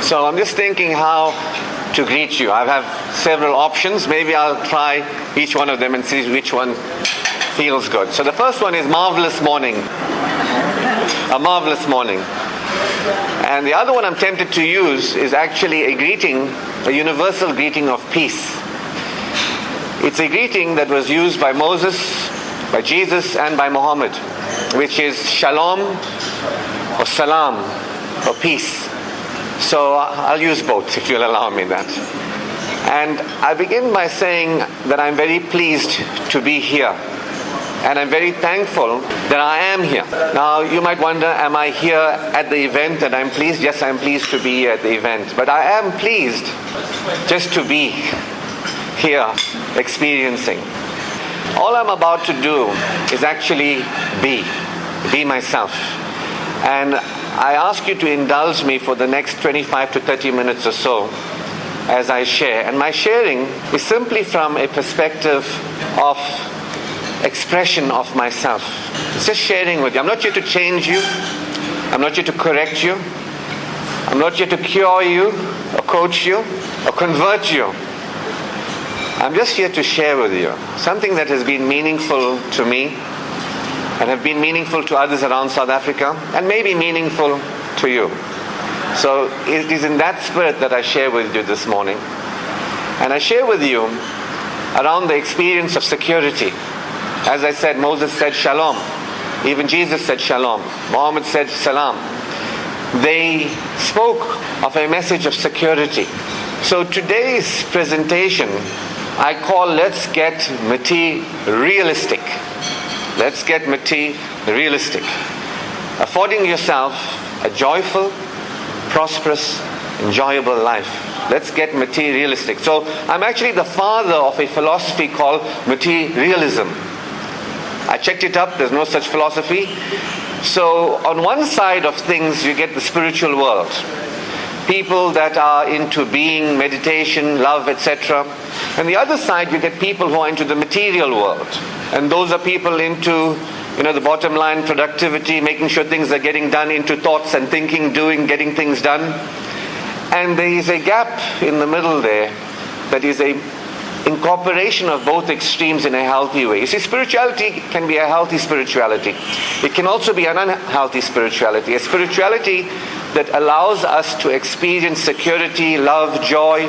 So I'm just thinking how to greet you. I have several options. Maybe I'll try each one of them and see which one feels good. So the first one is marvelous morning. A marvelous morning. And the other one I'm tempted to use is actually a greeting, a universal greeting of peace. It's a greeting that was used by Moses, by Jesus, and by Muhammad, which is shalom or salam or peace. So I'll use both if you'll allow me that. And I begin by saying that I'm very pleased to be here. And I'm very thankful that I am here. Now you might wonder, am I here at the event and I'm pleased? Yes, I'm pleased to be here at the event. But I am pleased just to be here experiencing. All I'm about to do is actually be myself. And I ask you to indulge me for the next 25 to 30 minutes or so as I share. And my sharing is simply from a perspective of expression of myself. It's just sharing with you. I'm not here to change you. I'm not here to correct you. I'm not here to cure you or coach you or convert you. I'm just here to share with you something that has been meaningful to me and have been meaningful to others around South Africa and maybe meaningful to you. So it is in that spirit that I share with you this morning. And I share with you around the experience of security. As I said, Moses said shalom. Even Jesus said shalom. Muhammad said salam. They spoke of a message of security. So today's presentation I call Let's Get MateREALlistic. Let's get MateREALlistic. Affording yourself a joyful, prosperous, enjoyable life. Let's get MateREALlistic. So I'm actually the father of a philosophy called materialism. I checked it up, there's no such philosophy. So on one side of things you get the spiritual world. People that are into being, meditation, love, etc. And the other side you get people who are into the material world. And those are people into, the bottom line, productivity, making sure things are getting done, into thoughts and thinking, doing, getting things done. And there is a gap in the middle there that is a incorporation of both extremes in a healthy way. You see, spirituality can be a healthy spirituality. It can also be an unhealthy spirituality. A spirituality that allows us to experience security, love, joy,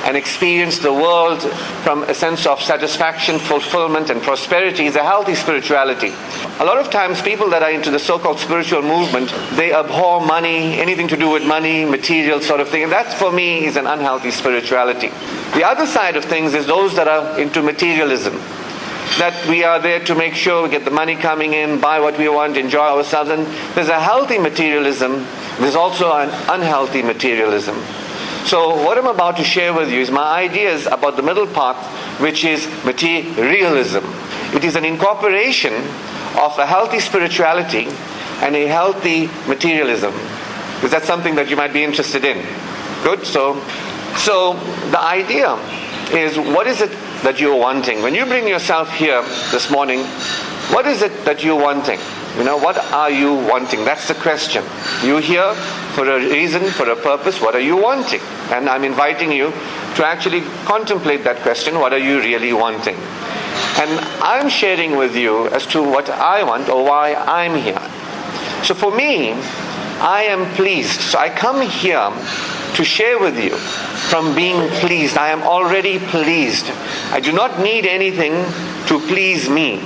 and experience the world from a sense of satisfaction, fulfillment, and prosperity is a healthy spirituality. A lot of times people that are into the so-called spiritual movement, they abhor money, anything to do with money, material sort of thing, and that for me is an unhealthy spirituality. The other side of things is those that are into materialism. That we are there to make sure we get the money coming in, buy what we want, enjoy ourselves. And there's a healthy materialism. There's also an unhealthy materialism. So what I'm about to share with you is my ideas about the middle path, which is materialism. It is an incorporation of a healthy spirituality and a healthy materialism. Is that something that you might be interested in? Good. So the idea is, what is it that you're wanting? When you bring yourself here this morning, what is it that you're wanting? What are you wanting? That's the question. You're here for a reason, for a purpose. What are you wanting? And I'm inviting you to actually contemplate that question. What are you really wanting? And I'm sharing with you as to what I want or why I'm here. So for me, I am pleased. So I come here to share with you from being pleased. I am already pleased. I do not need anything to please me.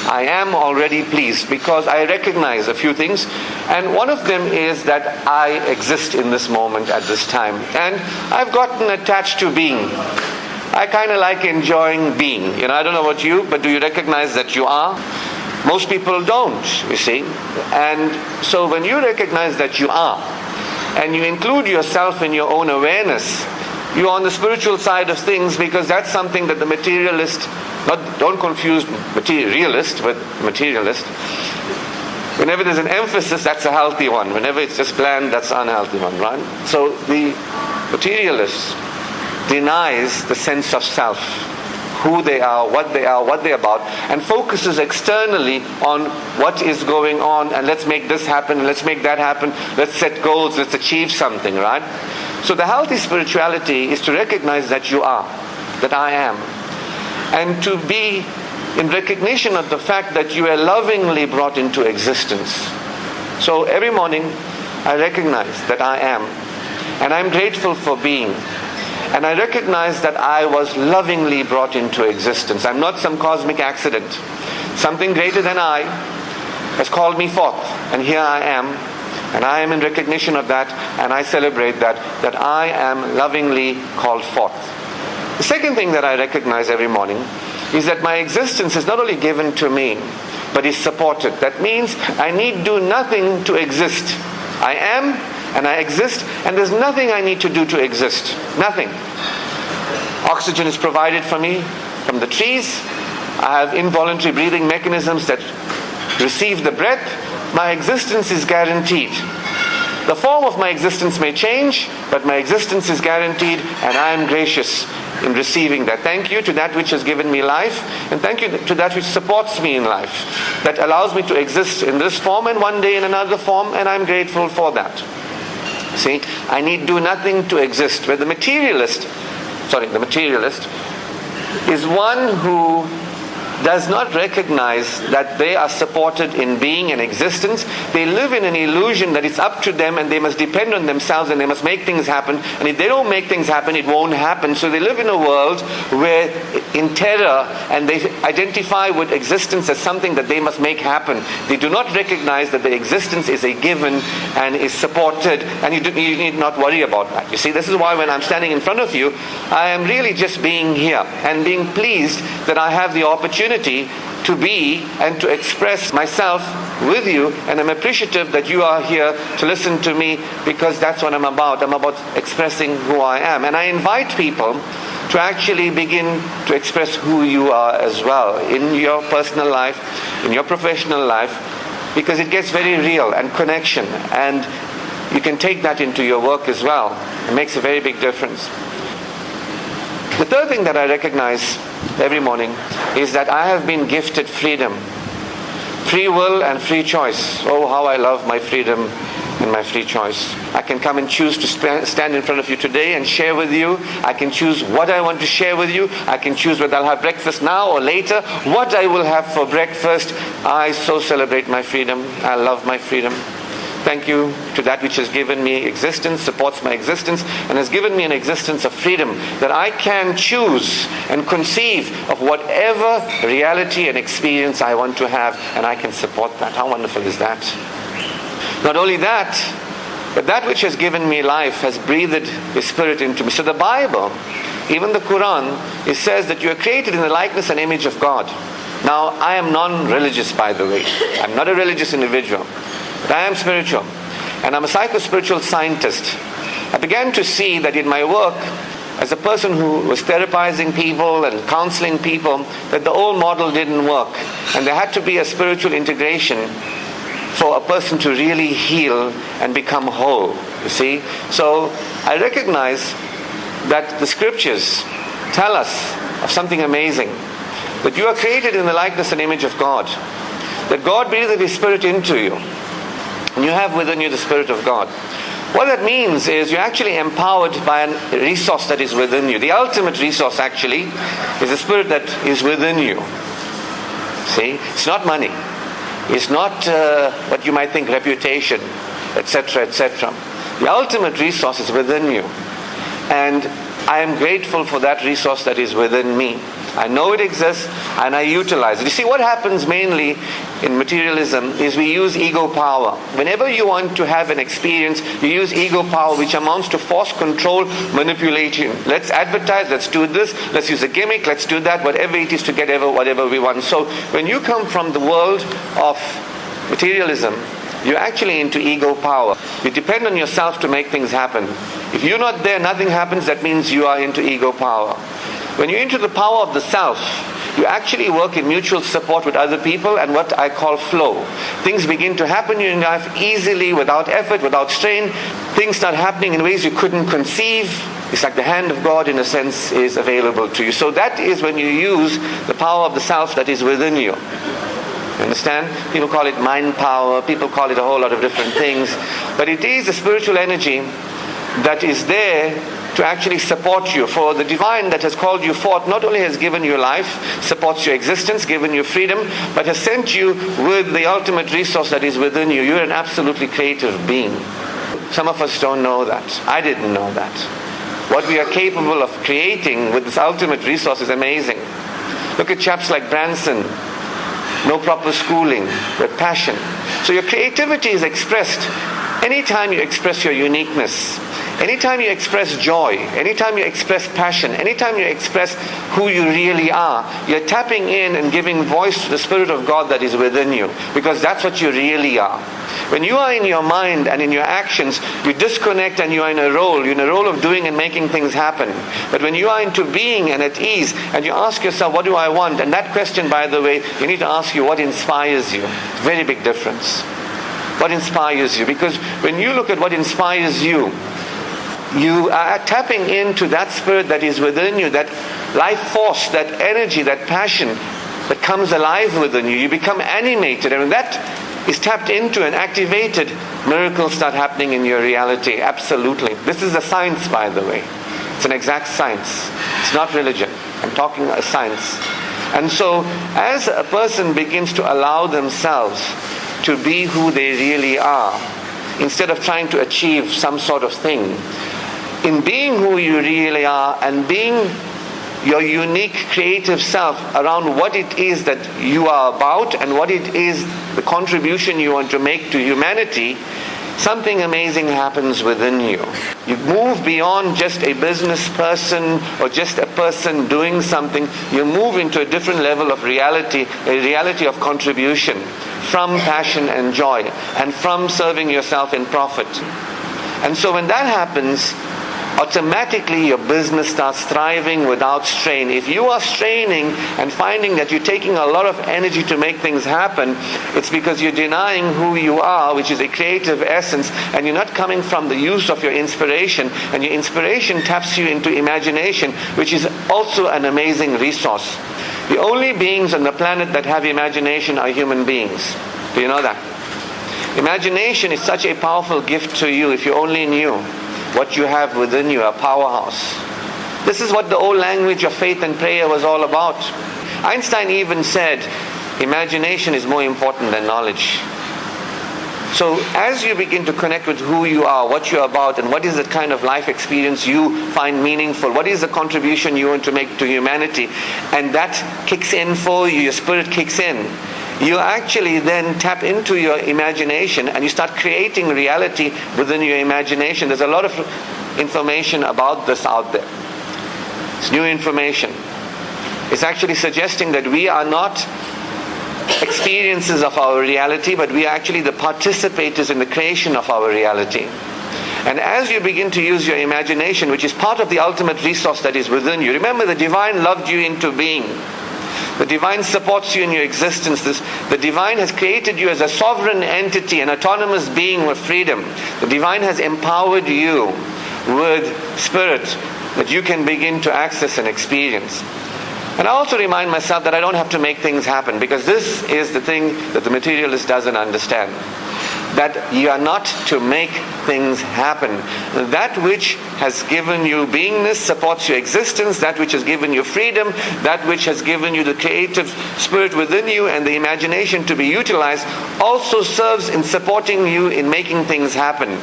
I am already pleased because I recognize a few things, and one of them is that I exist in this moment at this time, and I've gotten attached to being. I kind of like enjoying being. I don't know about you, but do you recognize that you are? Most people don't, you see. And so when you recognize that you are, and you include yourself in your own awareness, you're on the spiritual side of things, because that's something that the materialist, don't confuse materialist with materialist. Whenever there's an emphasis, that's a healthy one. Whenever it's just bland, that's an unhealthy one, right? So the materialist denies the sense of self, who they are, what they're about, and focuses externally on what is going on, and let's make this happen, let's make that happen, let's set goals, let's achieve something, right? So the healthy spirituality is to recognize that you are, that I am, and to be in recognition of the fact that you are lovingly brought into existence. So every morning I recognize that I am, and I'm grateful for being. And I recognize that I was lovingly brought into existence. I'm not some cosmic accident. Something greater than I has called me forth, and here I am, and I am in recognition of that, and I celebrate that I am lovingly called forth. The second thing that I recognize every morning is that my existence is not only given to me, but is supported. That means I need do nothing to exist. I am, and I exist, and there's nothing I need to do to exist. Nothing. Oxygen is provided for me from the trees. I have involuntary breathing mechanisms that receive the breath. My existence is guaranteed. The form of my existence may change, but my existence is guaranteed, and I am gracious in receiving that. Thank you to that which has given me life, and thank you to that which supports me in life, that allows me to exist in this form and one day in another form, and I'm grateful for that. See, I need do nothing to exist. Where the materialist is one who does not recognize that they are supported in being and existence. They live in an illusion that it's up to them and they must depend on themselves and they must make things happen. And if they don't make things happen, it won't happen. So they live in a world where in terror, and they identify with existence as something that they must make happen. They do not recognize that the existence is a given and is supported, and you need not worry about that. You see, this is why when I'm standing in front of you, I am really just being here and being pleased that I have the opportunity to be and to express myself with you, and I'm appreciative that you are here to listen to me, because that's what I'm about. I'm about expressing who I am, and I invite people to actually begin to express who you are as well in your personal life, in your professional life, because it gets very real and connection, and you can take that into your work as well. It makes a very big difference. The third thing that I recognize every morning is that I have been gifted freedom. Free will and free choice. Oh, how I love my freedom and my free choice. I can come and choose to stand in front of you today and share with you. I can choose what I want to share with you. I can choose whether I'll have breakfast now or later. What I will have for breakfast. I so celebrate my freedom. I love my freedom. Thank you to that which has given me existence, supports my existence, and has given me an existence of freedom, that I can choose and conceive of whatever reality and experience I want to have, and I can support that. How wonderful is that? Not only that, but that which has given me life has breathed His Spirit into me. So the Bible, even the Quran, it says that you are created in the likeness and image of God. Now, I am non-religious, by the way. I'm not a religious individual. But I am spiritual, and I'm a psycho-spiritual scientist. I began to see that in my work, as a person who was therapizing people and counseling people, that the old model didn't work, and there had to be a spiritual integration for a person to really heal and become whole, you see. So I recognize that the scriptures tell us of something amazing, that you are created in the likeness and image of God, that God breathed His Spirit into you, and you have within you the Spirit of God. What that means is you're actually empowered by a resource that is within you. The ultimate resource actually is the Spirit that is within you. See? It's not money. It's not what you might think, reputation, etc., etc. The ultimate resource is within you. And I am grateful for that resource that is within me. I know it exists and I utilize it. You see, what happens mainly in materialism is we use ego power. Whenever you want to have an experience, you use ego power, which amounts to force, control, manipulation. Let's advertise, let's do this, let's use a gimmick, let's do that, whatever it is to get whatever we want. So when you come from the world of materialism, you're actually into ego power. You depend on yourself to make things happen. If you're not there, nothing happens. That means you are into ego power. When you're into the power of the self, you actually work in mutual support with other people and what I call flow. Things begin to happen in your life easily, without effort, without strain. Things start happening in ways you couldn't conceive. It's like the hand of God, in a sense, is available to you. So that is when you use the power of the self that is within you. You understand? People call it mind power. People call it a whole lot of different things. But it is a spiritual energy that is there to actually support you. For the divine that has called you forth not only has given you life, supports your existence, given you freedom, but has sent you with the ultimate resource that is within you. You're an absolutely creative being. Some of us don't know that. I didn't know that. What we are capable of creating with this ultimate resource is amazing. Look at chaps like Branson. No proper schooling, but passion. So your creativity is expressed anytime you express your uniqueness. Anytime you express joy, anytime you express passion, anytime you express who you really are, you're tapping in and giving voice to the Spirit of God that is within you, because that's what you really are. When you are in your mind and in your actions, you disconnect and you are in a role. You're in a role of doing and making things happen. But when you are into being and at ease, and you ask yourself, what do I want? And that question, by the way, you need to ask you, what inspires you? Very big difference. What inspires you? Because when you look at what inspires you, you are tapping into that spirit that is within you, that life force, that energy, that passion that comes alive within you. You become animated, and when that is tapped into and activated, miracles start happening in your reality. Absolutely. This is a science, by the way. It's an exact science. It's not religion. I'm talking a science. And so, as a person begins to allow themselves to be who they really are, instead of trying to achieve some sort of thing, in being who you really are and being your unique creative self around what it is that you are about and what it is, the contribution you want to make to humanity, something amazing happens within you. You move beyond just a business person or just a person doing something. You move into a different level of reality, a reality of contribution from passion and joy and from serving yourself in profit. And so when that happens, automatically your business starts thriving without strain. If you are straining and finding that you're taking a lot of energy to make things happen, it's because you're denying who you are, which is a creative essence, and you're not coming from the use of your inspiration. And your inspiration taps you into imagination, which is also an amazing resource. The only beings on the planet that have imagination are human beings. Do you know that? Imagination is such a powerful gift to you if you only knew what you have within you, a powerhouse. This is what the old language of faith and prayer was all about. Einstein even said, imagination is more important than knowledge. So as you begin to connect with who you are, what you're about, and what is the kind of life experience you find meaningful, what is the contribution you want to make to humanity, and that kicks in for you, your spirit kicks in, you actually then tap into your imagination and you start creating reality within your imagination. There's a lot of information about this out there. It's new information. It's actually suggesting that we are not experiences of our reality, but we are actually the participators in the creation of our reality. And as you begin to use your imagination, which is part of the ultimate resource that is within you, remember the divine loved you into being. The divine supports you in your existence. The divine has created you as a sovereign entity, an autonomous being with freedom. The divine has empowered you with spirit that you can begin to access and experience. And I also remind myself that I don't have to make things happen, because this is the thing that the materialist doesn't understand. That you are not to make things happen. That which has given you beingness supports your existence. That which has given you freedom, that which has given you the creative spirit within you and the imagination to be utilized, also serves in supporting you in making things happen.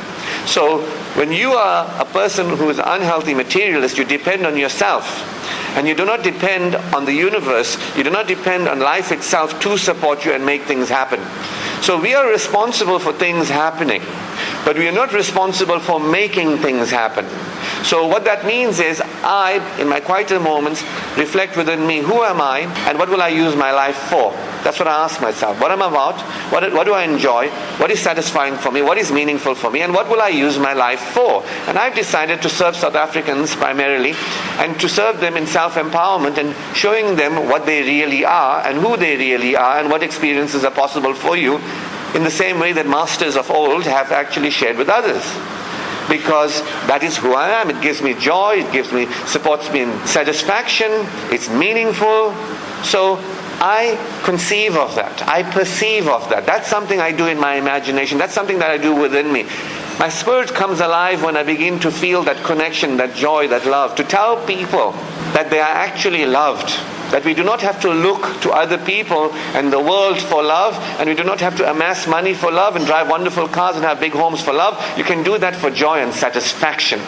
So when you are a person who is unhealthy materialist, you depend on yourself. And you do not depend on the universe, you do not depend on life itself to support you and make things happen. So we are responsible for things happening, but we are not responsible for making things happen. So what that means is, I, in my quieter moments, reflect within me, who am I and what will I use my life for? That's what I ask myself. What am I about? What do I enjoy? What is satisfying for me? What is meaningful for me? And what will I use my life for? And I've decided to serve South Africans primarily, and to serve them in self-empowerment and showing them what they really are and who they really are and what experiences are possible for you, in the same way that masters of old have actually shared with others. Because that is who I am. It gives me joy, supports me in satisfaction, it's meaningful. So I conceive of that, I perceive of that. That's something I do in my imagination, that's something that I do within me. My spirit comes alive when I begin to feel that connection, that joy, that love. To tell people that they are actually loved. That we do not have to look to other people and the world for love. And we do not have to amass money for love and drive wonderful cars and have big homes for love. You can do that for joy and satisfaction.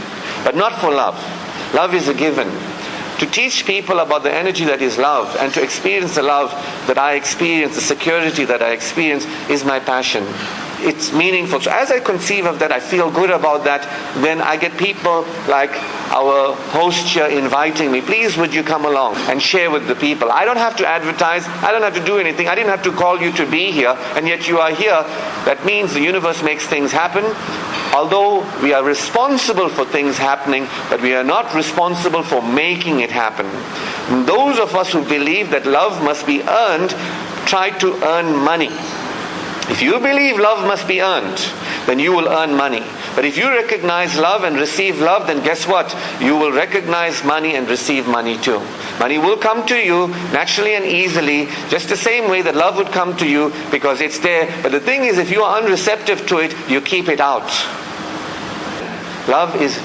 But not for love. Love is a given. To teach people about the energy that is love and to experience the love that I experience, the security that I experience, is my passion. It's meaningful. So as I conceive of that, I feel good about that. Then I get people like our host here inviting me, please would you come along and share with the people. I don't have to advertise. I don't have to do anything. I didn't have to call you to be here, and yet you are here. That means the universe makes things happen. Although we are responsible for things happening, but we are not responsible for making it happen. And those of us who believe that love must be earned, try to earn money. If you believe love must be earned, then you will earn money. But if you recognize love and receive love, then guess what? You will recognize money and receive money too. Money will come to you naturally and easily, just the same way that love would come to you because it's there. But the thing is, if you are unreceptive to it, you keep it out. Love is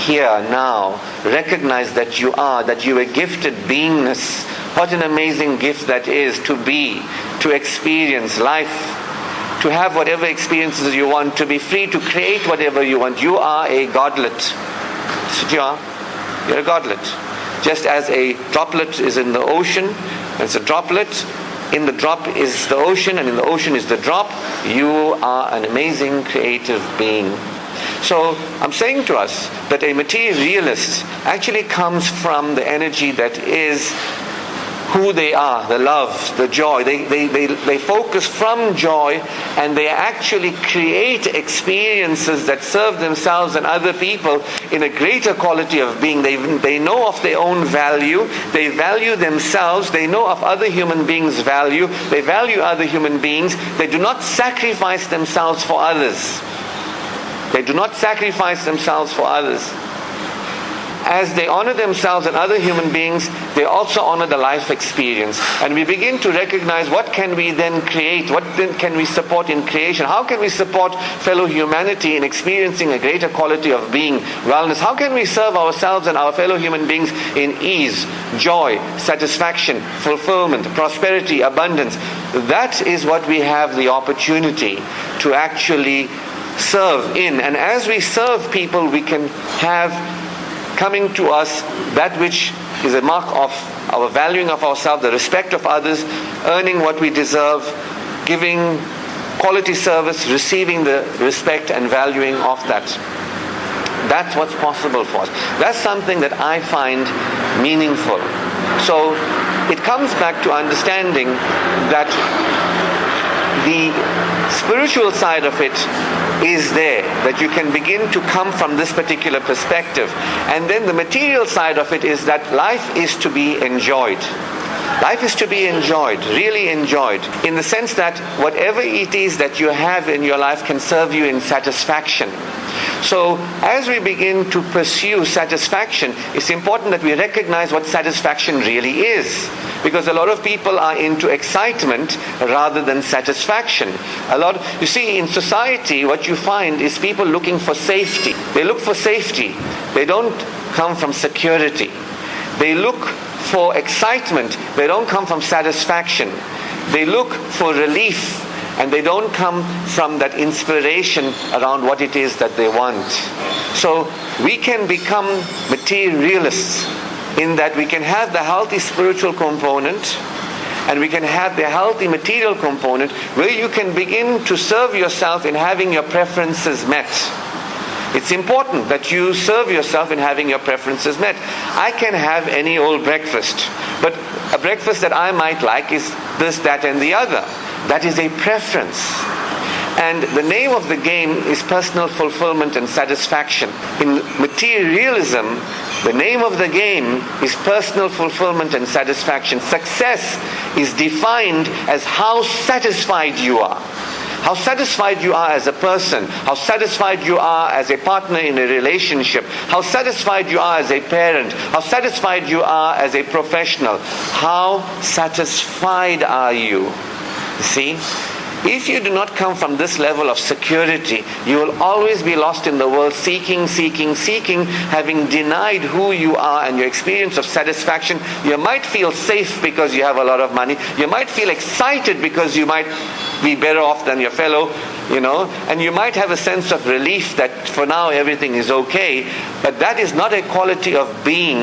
here, now. Recognize that you are a gifted beingness. What an amazing gift that is, to be, to experience life. To have whatever experiences you want, to be free to create whatever you want. You are a godlet. That's what you are. You're a godlet. Just as a droplet is in the ocean, and it's a droplet, in the drop is the ocean, and in the ocean is the drop, you are an amazing creative being. So I'm saying to us that a materialist actually comes from the energy that is who they are, the love, the joy. They focus from joy, and they actually create experiences that serve themselves and other people in a greater quality of being. They know of their own value. They value themselves. They know of other human beings' value. They value other human beings. They do not sacrifice themselves for others. They do not sacrifice themselves for others. As they honor themselves and other human beings, they also honor the life experience. And we begin to recognize what can we then create, what then can we support in creation, how can we support fellow humanity in experiencing a greater quality of being, wellness, how can we serve ourselves and our fellow human beings in ease, joy, satisfaction, fulfillment, prosperity, abundance. That is what we have the opportunity to actually serve in. And as we serve people, we can have coming to us that which is a mark of our valuing of ourselves, the respect of others, earning what we deserve, giving quality service, receiving the respect and valuing of that. That's what's possible for us. That's something that I find meaningful. So it comes back to understanding that the spiritual side of it is there, that you can begin to come from this particular perspective. And then the material side of it is that life is to be enjoyed. Life is to be enjoyed, really enjoyed, in the sense that whatever it is that you have in your life can serve you in satisfaction. So as we begin to pursue satisfaction, it's important that we recognize what satisfaction really is. Because a lot of people are into excitement rather than satisfaction. You see, in society, what you find is people looking for safety. They look for safety. They don't come from security. They look for excitement. They don't come from satisfaction. They look for relief. And they don't come from that inspiration around what it is that they want. So we can become materialists in that we can have the healthy spiritual component and we can have the healthy material component where you can begin to serve yourself in having your preferences met. It's important that you serve yourself in having your preferences met. I can have any old breakfast, but a breakfast that I might like is this, that, and the other. That is a preference. And the name of the game is personal fulfillment and satisfaction. In materialism, the name of the game is personal fulfillment and satisfaction. Success is defined as how satisfied you are. How satisfied you are as a person. How satisfied you are as a partner in a relationship. How satisfied you are as a parent. How satisfied you are as a professional. How satisfied are you? See? If you do not come from this level of security, you will always be lost in the world, seeking, having denied who you are and your experience of satisfaction. You might feel safe because you have a lot of money. You might feel excited because you might be better off than your fellow, and you might have a sense of relief that for now everything is okay, but that is not a quality of being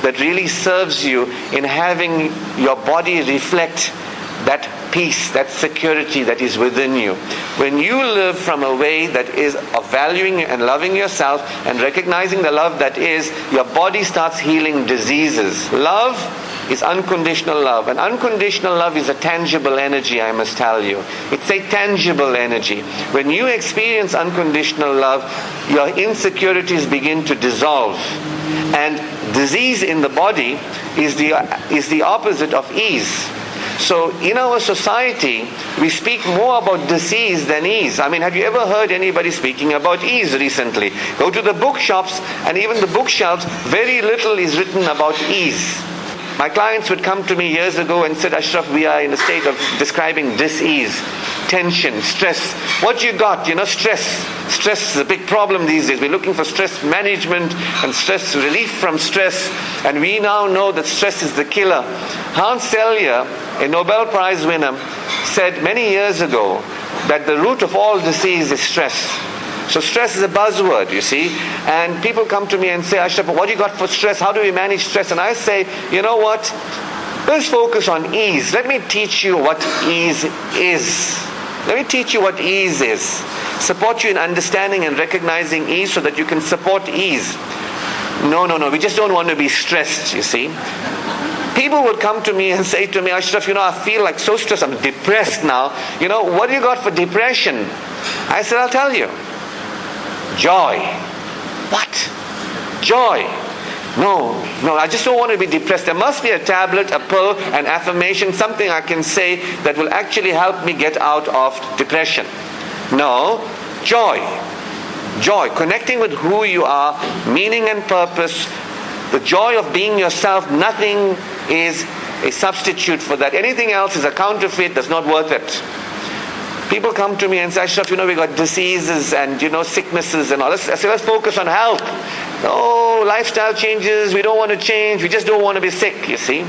that really serves you in having your body reflect that peace, that security that is within you. When you live from a way that is of valuing and loving yourself and recognizing the love that is, your body starts healing diseases. Love is unconditional love, and unconditional love is a tangible energy, I must tell you. It's a tangible energy. When you experience unconditional love, your insecurities begin to dissolve, and disease in the body is the opposite of ease. So in our society, we speak more about disease than ease. I mean, have you ever heard anybody speaking about ease recently? Go to the bookshops, and even the bookshelves, very little is written about ease. My clients would come to me years ago and said, Ashraf, we are in a state of describing dis-ease, tension, stress. What you got? Stress. Stress is a big problem these days. We're looking for stress management and stress relief from stress. And we now know that stress is the killer. Hans Selye, a Nobel Prize winner, said many years ago that the root of all disease is stress. So stress is a buzzword, you see. And people come to me and say, Ashraf, what do you got for stress? How do we manage stress? And I say, you know what? Let's focus on ease. Let me teach you what ease is. Let me teach you what ease is. Support you in understanding and recognizing ease so that you can support ease. No. We just don't want to be stressed, you see. People would come to me and say to me, Ashraf, I feel like so stressed. I'm depressed now. What do you got for depression? I said, I'll tell you. Joy. What? Joy. No, I just don't want to be depressed. There must be a tablet, a pill, an affirmation, something I can say that will actually help me get out of depression. No, joy. Joy, connecting with who you are, meaning and purpose, the joy of being yourself. Nothing is a substitute for that. Anything else is a counterfeit, that's not worth it. People come to me and say, Ashraf, we got diseases and, sicknesses and all. I say, let's focus on health. No, lifestyle changes, we don't want to change, we just don't want to be sick, you see.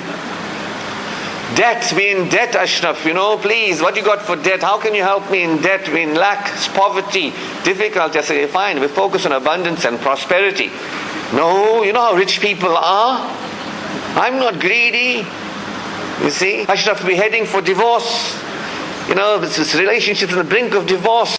Debt, we're in debt, Ashraf, please, what you got for debt? How can you help me in debt? We're in lack, poverty, difficulty. I say, fine, we focus on abundance and prosperity. No, you know how rich people are? I'm not greedy. You see, Ashraf, we're heading for divorce. This relationship's on the brink of divorce.